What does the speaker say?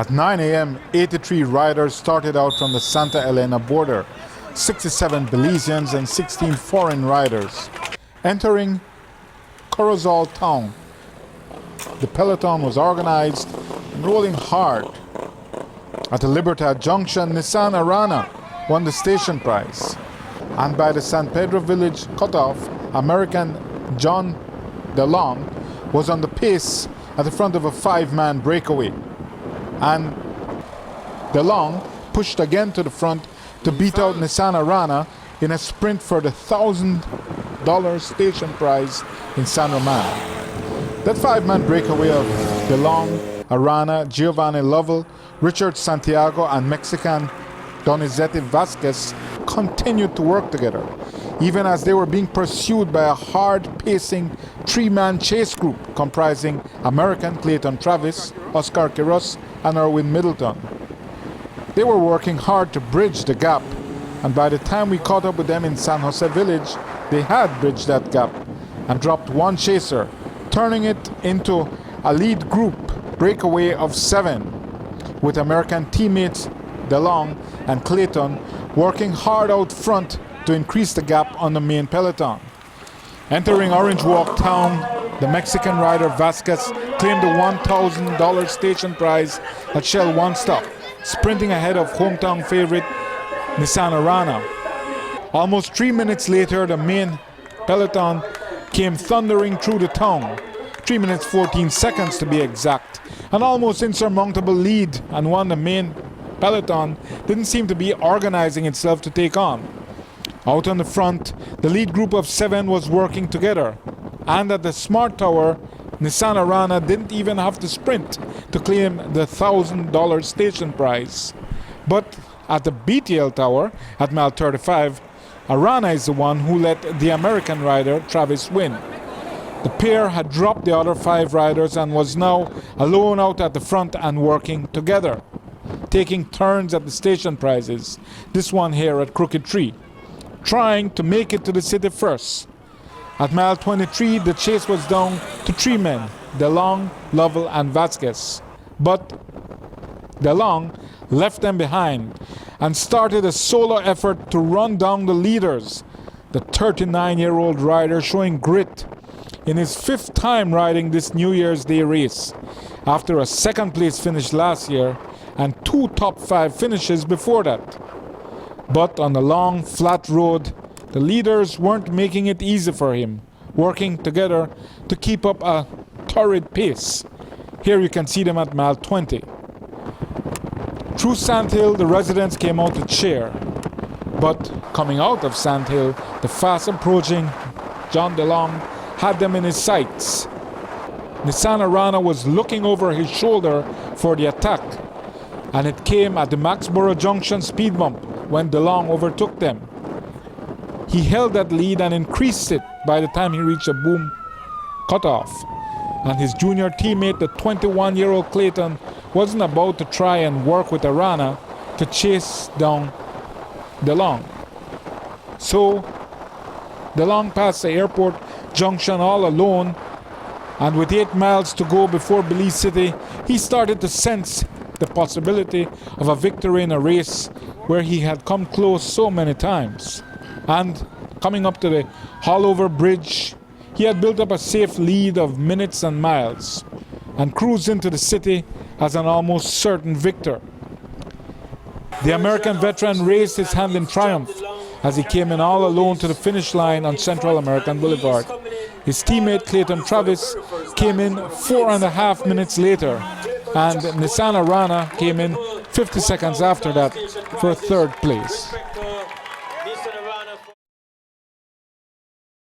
At 9 a.m., 83 riders started out from the Santa Elena border, 67 Belizeans and 16 foreign riders. Entering Corozal town, the peloton was organized and rolling hard. At the Libertad Junction, Nissan Arana won the station prize. And by the San Pedro village cutoff, American John DeLong was on the pace at the front of a 5-man breakaway. And DeLong pushed again to the front to beat out Nissan Arana in a sprint for the $1,000 station prize in San Roman. That 5-man breakaway of DeLong, Arana, Giovanni Lovell, Richard Santiago and Mexican Donizetti Vasquez continued to work together, even as they were being pursued by a hard-pacing 3-man chase group comprising American Clayton Travis, Oscar Quiroz, and Erwin Middleton. They were working hard to bridge the gap, and by the time we caught up with them in San Jose Village, they had bridged that gap and dropped one chaser, turning it into a lead group breakaway of 7, with American teammates DeLong and Clayton working hard out front to increase the gap on the main peloton. Entering Orange Walk town, the Mexican rider Vasquez claimed the $1,000 station prize at Shell One Stop, sprinting ahead of hometown favorite Nissan Arana. Almost 3 minutes later, the main peloton came thundering through the town, 3 minutes 14 seconds to be exact, an almost insurmountable lead, and one the main peloton didn't seem to be organizing itself to take on. Out on the front, the lead group of 7 was working together, and at the Smart Tower, Nissan Arana didn't even have to sprint to claim the $1,000 station prize. But at the BTL Tower, at mile 35, Arana is the one who let the American rider Travis win. The pair had dropped the other 5 riders and was now alone out at the front and working together, taking turns at the station prizes, this one here at Crooked Tree, trying to make it to the city first. At mile 23, the chase was down to 3 men, DeLong, Lovell, and Vasquez. But DeLong left them behind and started a solo effort to run down the leaders, the 39-year-old rider showing grit in his 5th time riding this New Year's Day race, after a 2nd place finish last year and 2 top 5 finishes before that. But on the long, flat road, the leaders weren't making it easy for him, working together to keep up a torrid pace. Here you can see them at mile 20. Through Sandhill, the residents came out to cheer. But coming out of Sandhill, the fast approaching John DeLong had them in his sights. Nissan Arana was looking over his shoulder for the attack, and it came at the Maxborough Junction speed bump when DeLong overtook them. He held that lead and increased it by the time he reached a boom cutoff, and his junior teammate, the 21-year-old Clayton, wasn't about to try and work with Arana to chase down DeLong. So DeLong passed the airport junction all alone, and with 8 miles to go before Belize City, he started to sense the possibility of a victory in a race where he had come close so many times. And coming up to the Haulover Bridge, he had built up a safe lead of minutes and miles, and cruised into the city as an almost certain victor. The American veteran raised his hand in triumph as he came in all alone to the finish line on Central American Boulevard. His teammate Clayton Travis came in 4.5 minutes later, and Nissan Arana came in 50 seconds after that for 3rd place.